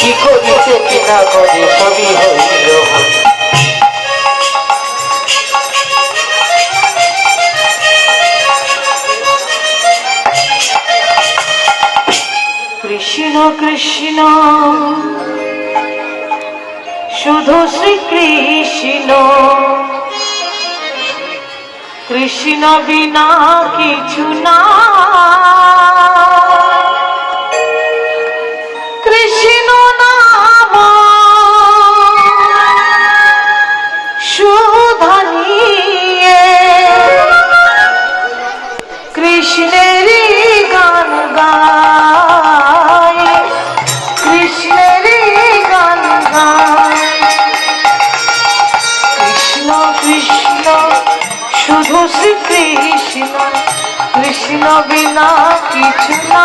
কি করিতে কিনা করে সবই হইল কৃষ্ণ কৃষ্ণ শুধু শ্রীকৃষ্ণ কৃষ্ণ বিনা কিছু না কৃষ্ণ নাম সুধানিয়ে কৃষ্ণের গান গায় কৃষ্ণের গান গায় কৃষ্ণ কৃষ্ণ শুধু শ্রীকৃষ্ণ কৃষ্ণ বিনা কিছু না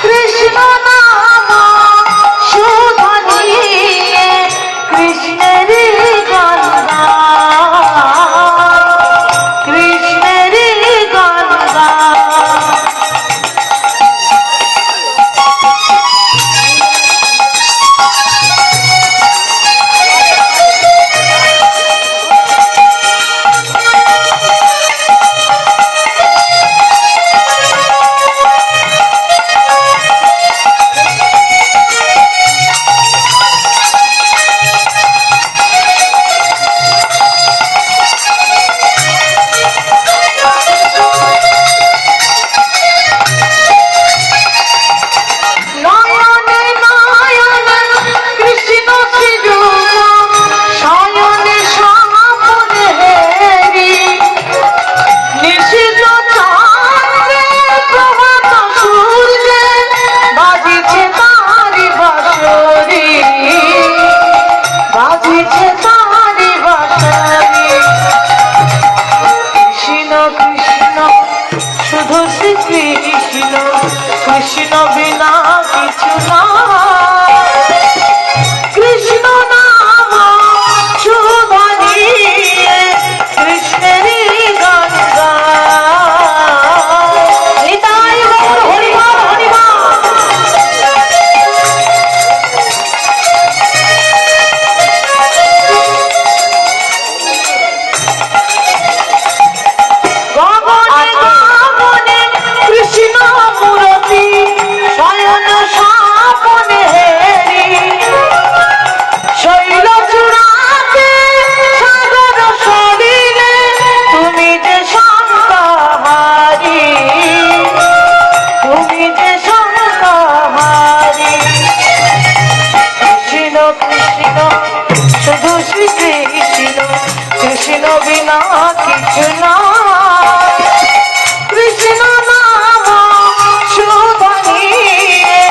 কৃষ্ণ নাম সুধানিয়ে কৃষ্ণের গান গায় কৃষ্ণের গান গায় কৃষ্ণ বিনা কিছু না কৃষ্ণ নাম সুধানিয়ে কৃষ্ণের গান গায় নিতাই গৌর হরি বল হরি বল কৃষ্ণ মূরতি শয়ন স্বপনে হেরি শৈল চূড়াতে সাগর সরিলে তুমি যে শঙ্করহারি তুমি যে শঙ্করহারি কৃষ্ণ কৃষ্ণ শুধু শ্রীকৃষ্ণ কৃষ্ণ বিনা কিছু না কৃষ্ণ নাম সুধানিয়ে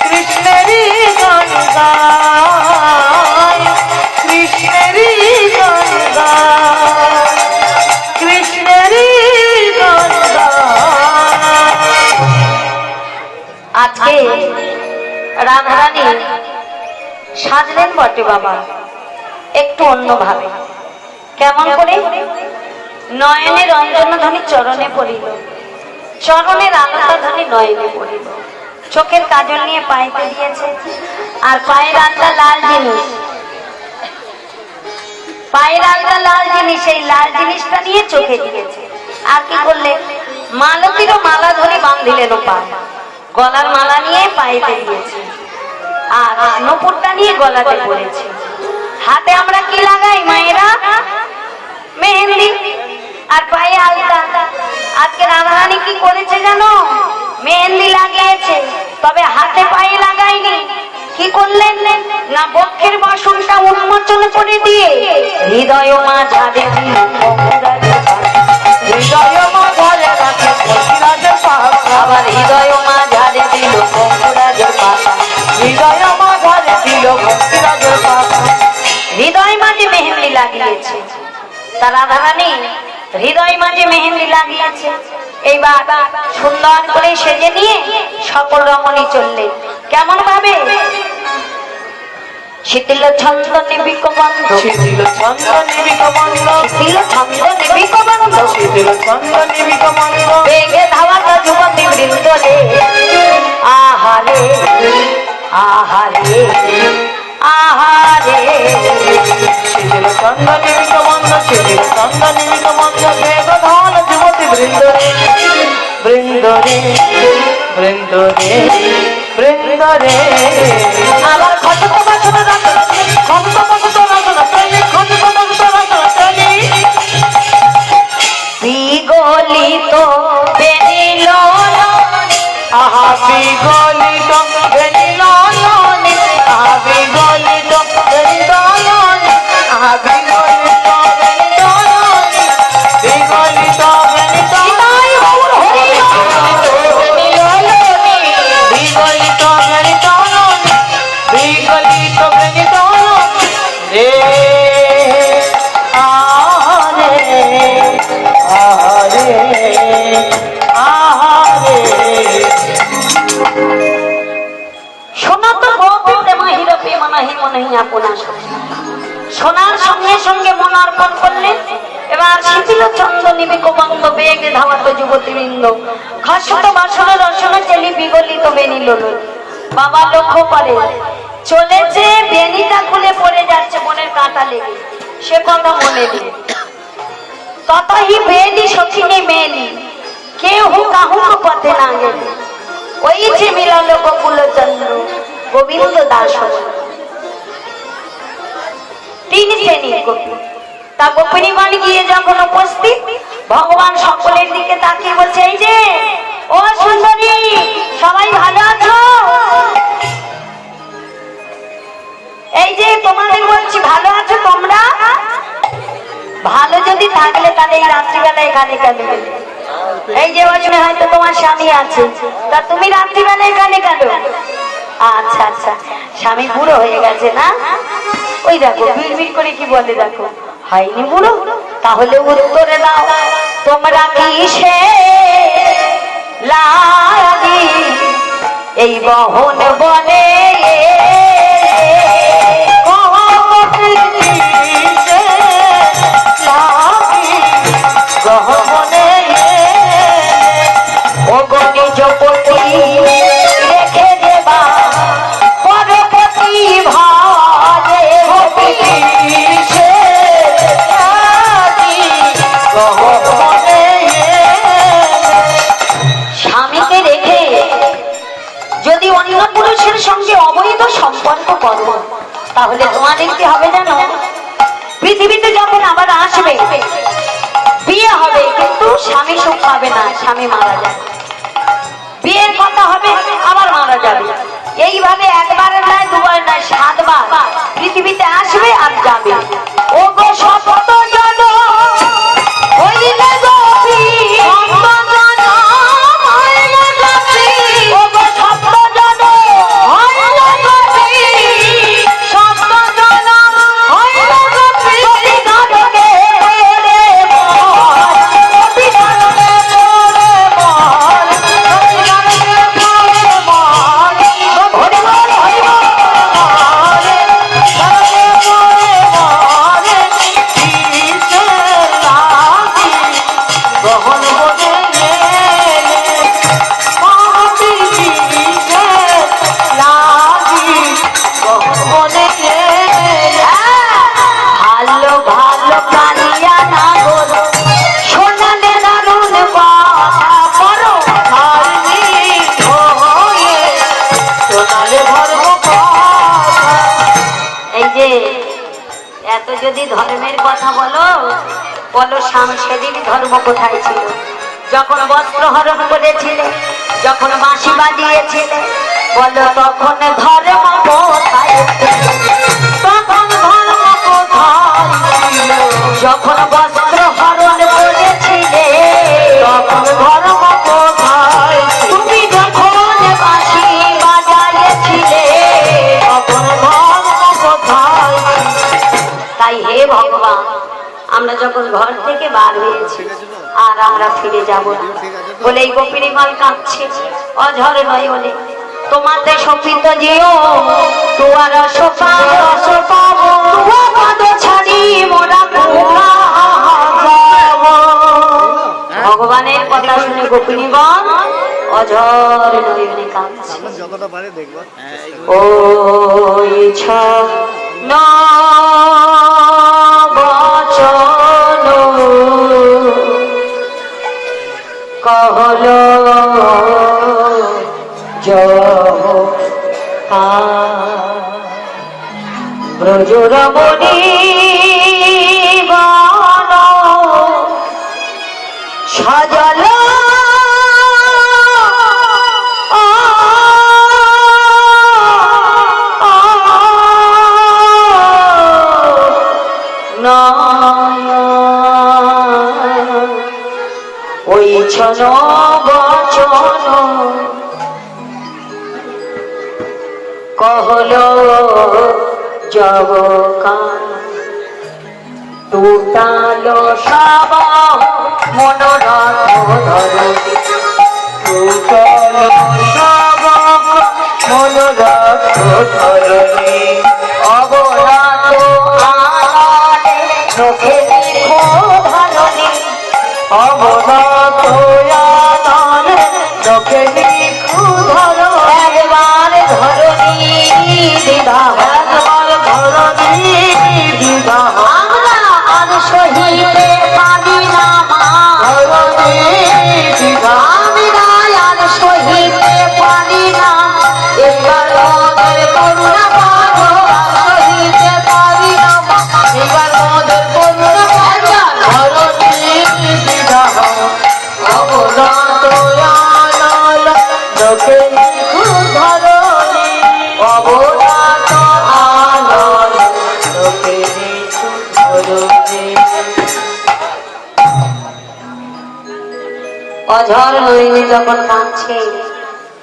কৃষ্ণের গান গায় কৃষ্ণের গান গায় কৃষ্ণের গান গায় আজকে রাধারানী সাজলেন বটে বাবা একটু অন্যভাবে কেমন করে নয়নের রঞ্জনধ্বনি চরণে পড়িল চরণের আলতা ধরে নয়নে পড়িল, চোখের কাজল নিয়ে পায়েতে দিয়েছে, আর পায়ের আলতা লাল জিনিস, পায়ের আলতা লাল জিনিস, এই লাল জিনিসটা নিয়ে চোখে দিয়েছে। আর কি করলেন, মালতীরও মালা ধরে বাঁধিলেন পা, গলার মালা নিয়ে পায়েতে দিয়েছে, আর নূপুরটা নিয়ে গলাতে পড়েছে। হাতে আমরা কি লাগাই মায়েরা, মেহেন্দি, আর পায়ে আলতা। আজকে রাধারানী কি করেছে জানো, মেহেন্দি লাগিয়েছে, তবে হাতে পায়ে লাগাইনি। কি করলেন না, বক্ষের বাসনটা উন্মোচন করে দিয়ে হৃদয় মা ঝাড়ে দিল, হৃদয় মা ঝাড়ে রাখে কবিরাজের পাতা, আবার হৃদয় মা ঝাড়ে দিল কবিরাজের পাতা, হৃদয় মা ঝাড়ে দিল কবিরাজের পাতা। হৃদয় মাঝে মেহেন্দি লাগিয়েছে, তার রাধারানী হৃদয় মাঝে মেহেন্দি লাগিয়েছে। এইবার সুন্দর করে সেজে নিয়ে সকল রমণী চললেন। কেমন ভাবে, শীতল ছন্দ নিবিক বন্ধ, শীতল ছন্দ নিবিক বন্ধ, শীতল ছন্দ নিবিক বন্ধ, শীতল ছন্দ নিবিক বন্ধ, বেগে ধাওয়া যুবতী বৃন্দ রে, আহারে আহারে আহারে, শীতল ছন্দ নিবিক বন্ধ, শীতল ছন্দ নিবিক বন্ধ, বেগে ধাওয়া যুবতী বৃন্দ রে, বৃন্দ রে বৃন্দ রে বৃন্দ রে। আবার খটক বাসন রাখো, খটক বাসন রাখো না চলি, খটক বাসন রাখো না চলি, বিগলিত বেনিল, আহা বিগলিত বেনিল, আহা বিগলিত বেনিল, আহা বিগলিত বেনিল, বিগলিত বেনিল, সোনার সঙ্গে সঙ্গে মন অর্পণ করলেন। এবার শীতল ছন্দ নিবিক বন্ধ, বেগে ধাওয়াত যুবতী বৃন্দ, খসত বাসন রসন চেলি বিগলিত বেনিল। বাবা লক্ষ্য করে চলেছে, বেনিটা খুলে পড়ে যাচ্ছে মনের কাঁটা লেগে, সে কথা মনে নেই। ততই বেনি সখিনী মেনি, কেউ কাহুক পথে না গেলে, ওই যে মিলালো গোকুল চন্দ্র গোবিন্দ দাস। তিন শ্রেণীর গোপী, তা গোপিনীগণ গিয়ে যখন উপস্থিত, ভগবান সকলের দিকে তাকিয়ে বলছে, এই যে ও সুন্দরী, সবাই ভালো আছো? এই যে তোমাদের বলছি, ভালো আছো তোমরা? ভালো যদি থাকলে তাহলে এই রাত্রিবেলা এখানে কেন? এই যে ওখানে হয়তো তোমার স্বামী আছে, তা তুমি রাত্রিবেলা এখানে কেন? আচ্ছা আচ্ছা, স্বামী বুড়ো হয়ে গেছে না? ওই দেখো বিড়বিড় করে কি বলে, দেখো হয়নি বুড়ো? তাহলে উত্তরে দাও, তোমরা কিসে লাগি এই বহন বনে, গহনে ও গণি জপতি রেখে দেবা পরপতি ভালে, সে গহনে। স্বামীকে রেখে যদি অন্য পুরুষের সঙ্গে অবৈধ সম্পর্ক করো, তাহলে তোমাদের কি হবে জানো? পৃথিবীতে যখন আবার আসবে, বিয়ে হবে কিন্তু স্বামী সুখ পাবে না, স্বামী মারা যাবে। বিয়ের কথা হবে, আবার মারা যাবে। এইভাবে একবার নয়, দুবার নয়, 7 বার পৃথিবীতে আসবে আর যাবে। ও গো সপ্ত জন হইলে গোপী, এত যদি ধর্মের কথা বলো, বলো সাংসারিক ধর্ম কোথায় ছিল? যখন বস্ত্র হরণ করেছিলে, যখন বাঁশি বাজিয়েছিলে, বলো তখন ধর্ম কোথায় ছিল? তখন ধর্ম কোথায় ছিল? যখন বস্ত্র হরণ করেছিলে, তখন ধর্ম কোথায়? তুমি যখন বাঁশি বাজিয়েছিলে, তখন ধর্ম কোথায়? তাই হে ভগবান, আমরা যখন ঘর থেকে বার হয়েছি আর আমরা ফিরে যাব না বলে এই গোপিনীগণ কাঁদছে অঝর নয়নে। তোমাতে শোভিত যেও তোমার পদ ছাড়ি মোরা ভগবানের কথা শুনে গোপিনীগণ অঝর নয়নে কাঁদছে। ওই ছ না বচন কহল ব্রজরমণী গণ সজল ওই ছন বচন কহল জগকান টুটাল সব মনোরথ ধরণী, টুটাল সব মনোরথ ধরণী, অবরাত আলে চোখে ধরণী, অবরাত আলে চোখে ধর একবার ধরণী দিদা, একবার ধরণী দিদা, আমরা আর সহিতে পারি না ধরণী দিদা, আমরা আর সহিতে পারি না, এবার ওদের করুণা পাবো, সহিতে পারি না, এবার ওদের করুণা পাবো ধরণী দিদা, অবরাত আনল লোকে ধরণী, অবরাত আনল লোকে ধরণী। অঝর নয়নে যখন কাঁদছে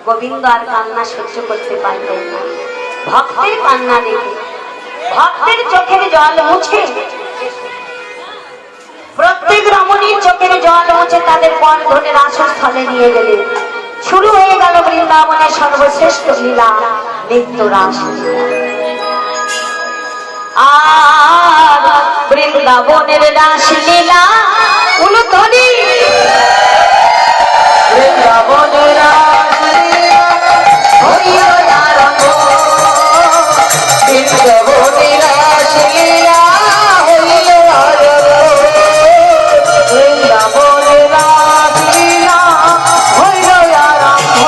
গোবিন্দ আর কান্না সহ্য করতে পারলেন না। ভক্তের কান্না দেখে ভক্তের চোখের জল মুছে, প্রত্যেক রমণীর চোখের জল মুছে তাদের পর ধরে রাসস্থলে নিয়ে গেলেন। শুরু হয়ে গেল বৃন্দাবনের সর্বশ্রেষ্ঠ লীলা, নিত্য রাস। আর বৃন্দাবনের রাস লীলা উলুধ্বনি, বৃন্দাবনের রাস লীলা হইল আরম্ভ, বৃন্দাবনের রাস লীলা হইল আরম্ভ, বৃন্দাবনের রাস লীলা হইল আরম্ভ,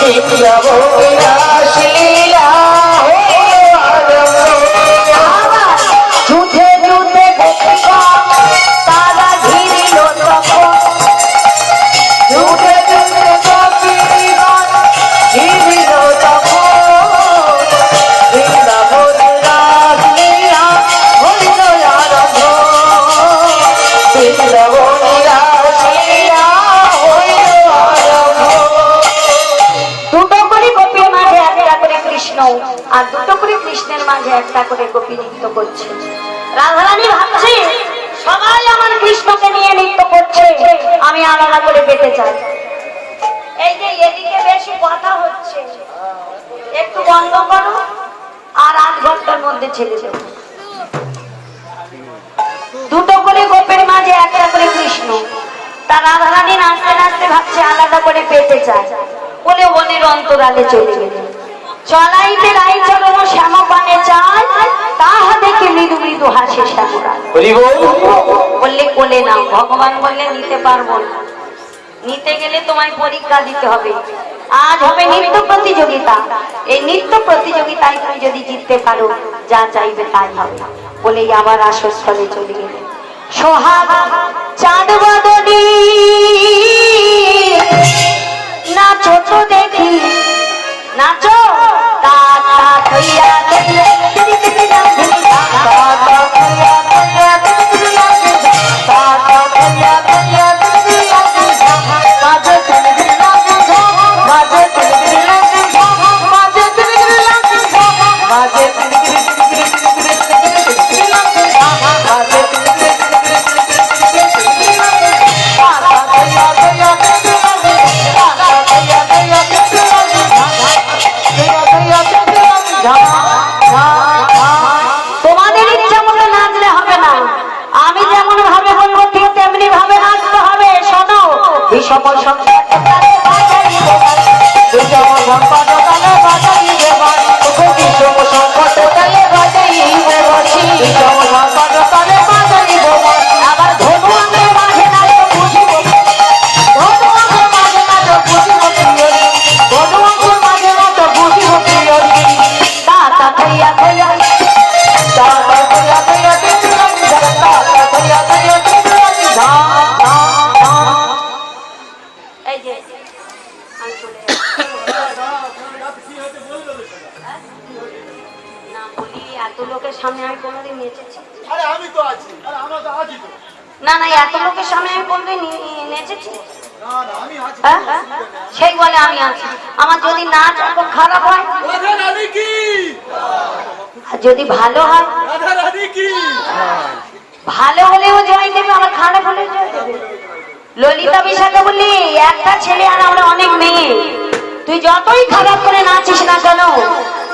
বৃন্দাবনের রাস লীলা হইল আরম্ভ। যুদ্ধে যুদ্ধে তারা ঘিরিল তখন, যুদ্ধে যুদ্ধে গোপীগণ ঘিরিল তখন, বৃন্দাবনের রাস লীলা হইল আরম্ভ, বৃন্দাবনের রাস লীলা হইল আরম্ভ। দুটো করে গোপীর মাঝে একটা করে কৃষ্ণ, আর দুটো করে কৃষ্ণের মাঝে একটা করে গোপী নৃত্য করছে। রাধারানী ভাবছে সবাই আমার কৃষ্ণকে নিয়ে নৃত্য করছে, আমি আলাদা করে পেতে চাই। এই যে এদিকে বেশি কথা হচ্ছে, একটু বন্ধ করো, আর 8 ঘন্টার মধ্যে ছেড়ে দেবো। দুটো করে গোপের মাঝে একটা করে কৃষ্ণ, তার রাধারানী নাচতে নাচতে ভাবছে আলাদা করে পেতে চায় বলে বনের অন্তরালে চলে গেলেন। চলাইতে রাই চরণ শ্যামপানে চায়, তাহা দেখে মৃদু মৃদু হাসে শ্যামরা। বললে কোলে নাও। ভগবান বললে নিতে পারবো না, নিতে গেলে তোমায় পরীক্ষা দিতে হবে। আজ হবে নৃত্য প্রতিযোগিতা। এই নৃত্য প্রতিযোগিতায় তুমি যদি জিততে পারো, যা চাইবে তাই হবে। বলেই আবার আসরস্থলে চলে গেলেন। সোহাগ চাঁদ বদনী নাচো তো দেখি, নাচো তা তা কইয়া কইয়া তোমাদের ইচ্ছা মতো নাচলে হবে না, আমি যেমন ভাবে বলবো ঠিক তেমনি ভাবে নাচতে হবে। শোনো, বিষম সংকট আবার ধনু আমাদের মাঝে নাচো বুঝিব, ধনু আমাদের মাঝে নাচো বুঝিব প্রিয়রি, ধনু আমাদের মাঝে নাচো বুঝিব প্রিয়রি। তা তা কইয়া কইয়া তা তা কইয়া কইয়া তা তা কইয়া কইয়া ধা ধা ধা। এই যে আমি চলে না বলি, এত লোকের সামনে আমি কোনোদিন নেচেছি? আরে আমি তো আছি, আরে আমরা তো আছি তো। না না, এত লোকের সামনে আমি কোনোদিন নেচেছি? না না, আমি আছি। হ্যাঁ? সেই বলে আমি আছি। আমার যদি নাচ খুব খারাপ হয়, রাধা রানী কি, আর যদি ভালো হয়, রাধা রানী কি। ভালো হলেও জয় দেবে, আমার খারাপ হলেও জয় দেবে। ললিতা বিশাখা বললি একটা ছেলে আর আমরা অনেক মেয়ে, তুই যতই খারাপ করে নাচিস না কেন,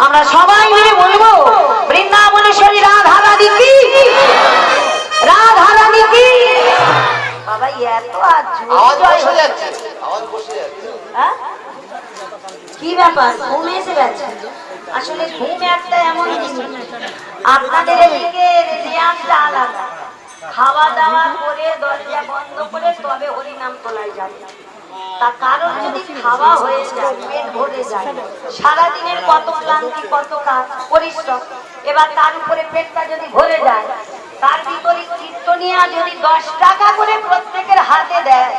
আমরা সবাই মিলে বলবো বৃন্দাবনেশ্বরী রাধা রানী কি, রাধা রানী কি। বাবা এত আওয়াজ বসে যাচ্ছে, আওয়াজ বসে যাচ্ছে। হ্যাঁ? কি ব্যাপার, ঘুম এসে গেছে? আসলে ঘুম একটা এমন জিনিস, আপনাদের এদিকে রেয়াজটা আলাদা। খাওয়া দাওয়া করে দরজা বন্ধ করে তবে হরিনাম তোলায় যাবে। তার কারণ যদি খাওয়া হয়ে যায়, পেট ভরে যায়, সারাদিনের কত ক্লান্তি, কত কাজ পরিশ্রম, এবার তার উপরে পেটটা যদি ভরে যায়, তার বিপরীত কীর্তনিয়া যদি 10 টাকা করে প্রত্যেকের হাতে দেয়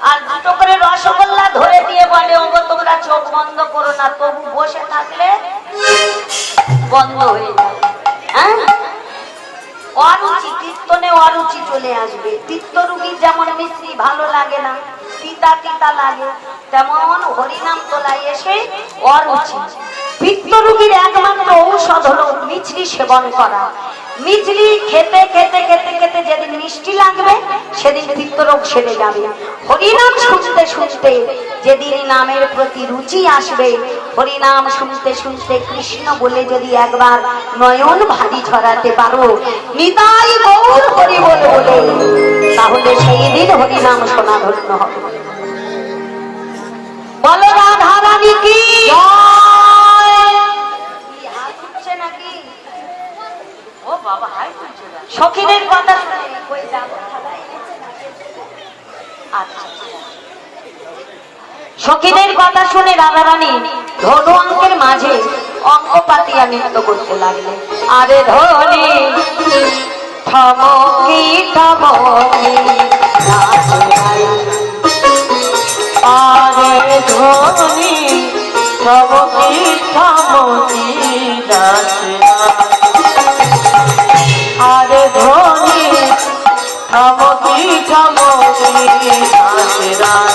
আর 2টো করে রসগোল্লা ধরে দিয়ে বলে ওগো তোমরা চোখ বন্ধ করো না, তবু বসে থাকলে বন্ধ হয়ে যাবে। হ্যাঁ, অরুচি, কীর্তনে অরুচি চলে আসবে। তিক্ত রুগীর যেমন মিশ্রি ভালো লাগে না, তিতা তিতা লাগে, তেমন হরিনাম তোলায় এসে অরুচি। পিত্ত রোগীর একমাত্র ঔষধ হলো মিছরি সেবন করা। মিছরি খেতে খেতে খেতে খেতে যেদিন মিষ্টি লাগবে সেদিন পিত্ত রোগ সেরে যাবে। হরিনাম শুনতে শুনতে যেদিন নামের প্রতি রুচি আসবে, হরিনাম শুনতে শুনতে কৃষ্ণ বলে যদি একবার নয়ন ভারী ছড়াতে পারো, নিতাই গৌর হরি বল বলে, তাহলে সেই দিন হরিনাম শোনা ধন্য হবে। বলো রাধা রানী কি নাকি? ও বাবা, হাই সখীদের কথা শুনে কই যাব? আচ্ছা, সখীদের কথা শুনে রাধা রানী ধনু অঙ্কের মাঝে অঙ্ক পাতিয়া নৃত্য করতে লাগলেন। আরে ধনী থমকি থমকি আরে ধনী থমকি থমকি নাচে, আরে ধনী থমকি থমকি নাচে।